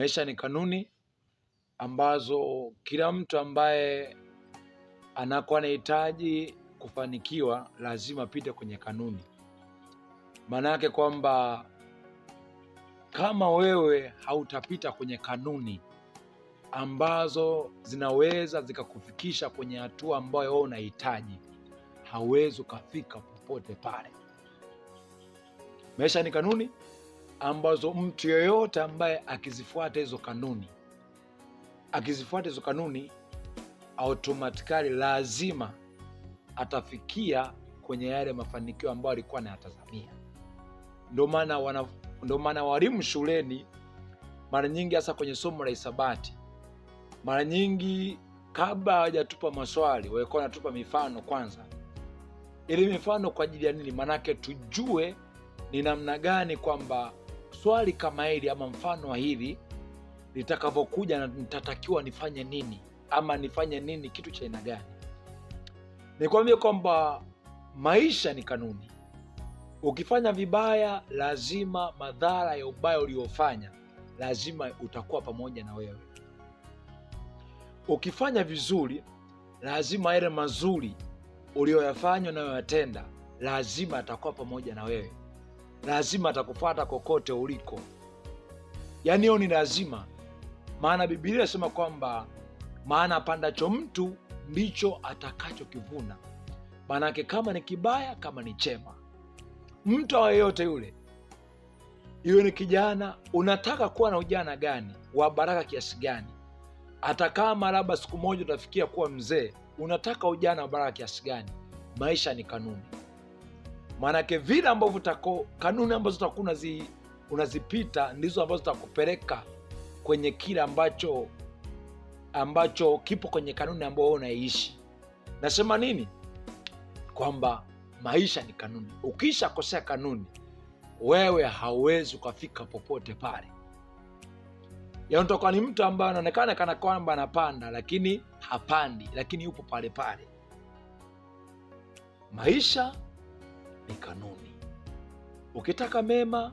Maisha ni kanuni ambazo kila mtu ambaye anakuwa anahitaji kufanikiwa lazima apite kwenye kanuni. Maana yake kwamba kama wewe hautapita kwenye kanuni ambazo zinaweza zikakufikisha kwenye hatua ambayo wewe unahitaji, hauwezi ukafika popote pale. Maisha ni kanuni ambazo mtu yeyote ambaye akizifuata hizo kanuni automatically lazima atafikia kwenye yale mafanikio ambayo alikuwa anayatazamia. Ndio maana walimu shuleni mara nyingi, hasa kwenye somo la hisabati, mara nyingi kabla hawajatupa maswali walikuwa wanatupa mifano kwanza. Ile mifano kwa ajili ya nini? Manake tujue ni namna gani kwamba swali kama hili ama mfano wa hili litakavyokuja na nitatakiwa nifanye nini, ama nifanye nini, kitu cha aina gani. Nikwambie kwamba maisha ni kanuni. Ukifanya vibaya, lazima madhara ya ubaya uliofanya lazima utakuwa pamoja na wewe. Ukifanya vizuri, lazima yale mazuri ulioyafanya na unayotenda lazima atakuwa pamoja na wewe, lazima atakufuata kokote uliko. Yaani hiyo ni lazima. Maana Biblia inasema kwamba maana apandacho mtu ndicho atakachokivuna. Maanake kama ni kibaya, kama ni chema, mtu wa yeyote yule, iwe ni kijana, unataka kuwa na ujana gani wa baraka kiasi gani, hata kama labda siku moja utafikia kuwa mzee, unataka ujana wa baraka kiasi gani, maisha ni kanuni. Maanake vile ambavyo kanuni ambazo utakuwa unazipita ndizo ambazo zitakupeleka kwenye kile ambacho kipo kwenye kanuni ambayo wewe unaishi. Nasema nini? Kwamba maisha ni kanuni. Ukisha kosea kanuni, wewe hauwezi ukafika popote pale. Yaani utakuwa ni mtu ambaye anaonekana kana kwamba anapanda lakini hapandi, lakini yupo pale pale. Maisha ni kanuni. Ukitaka mema,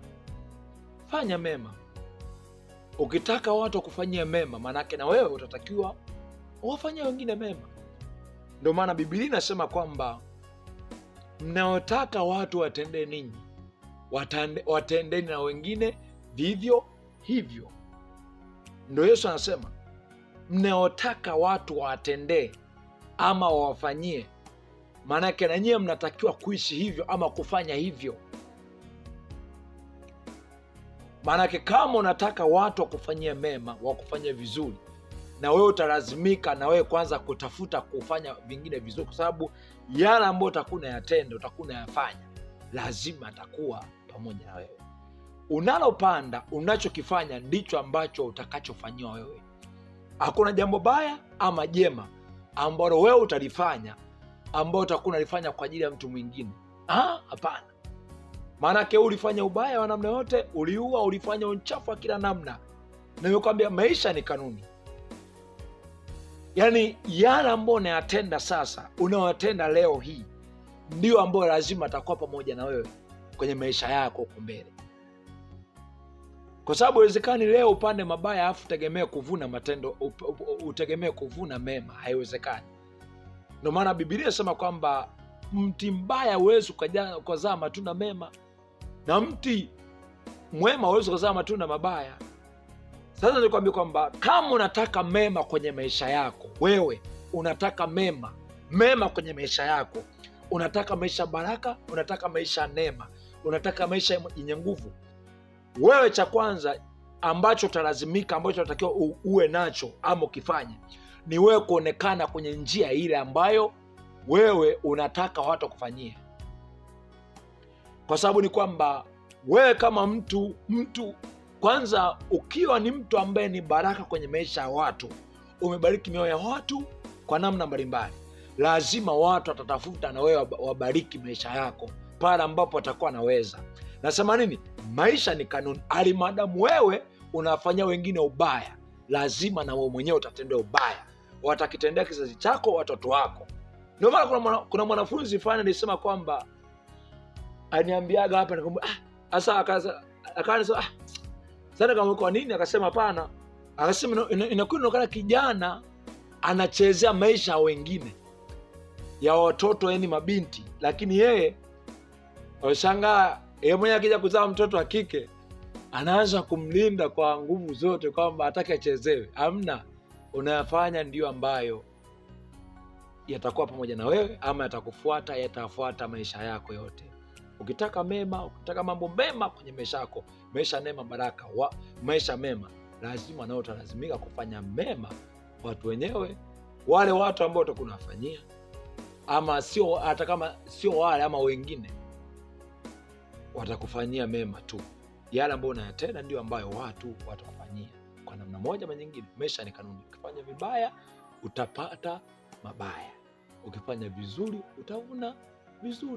fanya mema. Ukitaka watu wakufanyie mema, manake na wewe utatakiwa uwafanyie wengine mema. Ndio maana Biblia inasema kwamba mnaotaka watu watendee ninyi, watendeni na wengine vivyo hivyo. Ndio Yesu anasema mnaotaka watu watendee ama wawafanyie, maanake na nyie mnatakiwa kuishi hivyo ama kufanya hivyo. Maanake kama unataka watu wakufanyie mema, wakufanyie vizuri, na wewe utalazimika na wewe kwanza kutafuta kufanya vingine vizuri, kwa sababu yale ambayo utakuwa unayatenda, utakuwa unayafanya, lazima atakuwa pamoja na wewe. Unalopanda, unachokifanya ndicho ambacho utakachofanyiwa wewe. Hakuna jambo baya ama jema ambalo wewe utalifanya ambao utakuwa unalifanya kwa ajili ya mtu mwingine. Hapana. Maanake ulifanya ubaya wa namna yote, uliua, ulifanya uchafu wa kila namna. Na nimekwambia maisha ni kanuni. Yaani yale ambayo unayatenda sasa, unayotenda leo hii, ndio ambayo lazima atakuwa pamoja na wewe kwenye maisha yako huko mbele. Kwa sababu haiwezekani leo upande mabaya afu utegemee kuvuna matendo, utegemee kuvuna mema. Haiwezekani. Ndio maana Biblia inasema kwamba mti mbaya huwezi ukazaa matunda mema, na mti mwema huwezi ukazaa matunda mabaya. Sasa nikwambia kwamba kama unataka mema kwenye maisha yako, wewe unataka mema kwenye maisha yako, unataka maisha baraka, unataka maisha neema, unataka maisha yenye nguvu, wewe cha kwanza ambacho utalazimika, ambacho unatakiwa uwe nacho ama ukifanya, ni wewe kuonekana kwenye njia ile ambayo wewe unataka watu kufanyia. Kwa sababu ni kwamba wewe kama mtu kwanza, ukiwa ni mtu ambaye ni baraka kwenye maisha ya watu, umebariki mioyo ya watu kwa namna mbalimbali, lazima watu watatafuta na wewe wabariki maisha yako pale ambapo watakuwa naweza. Nasema nini? Maisha ni kanuni. Alimadamu wewe unafanyia wengine ubaya, lazima na wewe mwenyewe utatendea ubaya. Watakitendea kizazi chako, watoto wako. Ndio maana kuna mwanafunzi fulani alisema kwamba, aniambiaga hapa, nikamwambia sasa, akaanza sana kama kwa nini, akasema hapana, Akasema inakuwa inaonekana kijana anachezea maisha ya wengine, ya watoto, yani mabinti, lakini yeye washangaa, yeye mwenyewe akija kuzaa mtoto wa kike anaanza kumlinda kwa nguvu zote kwamba hataki achezewe. Amna, unayafanya ndiyo ambayo yatakuwa pamoja na wewe ama yatakufuata, yatafuata maisha yako yote. Ukitaka mema, ukitaka mambo mema kwenye maisha yako, maisha mema, baraka, maisha mema, lazima nao utalazimika kufanya mema watu wenyewe, wale watu ambao utakuwa unawafanyia, ama sio, hata kama sio wale ama wengine watakufanyia mema tu. Yale ambayo unayatenda ndio ambayo watu watakufanyia kwa namna moja ama nyingine. Maisha ni kanuni. Ukifanya vibaya utapata mabaya, ukifanya vizuri utavuna vizuri.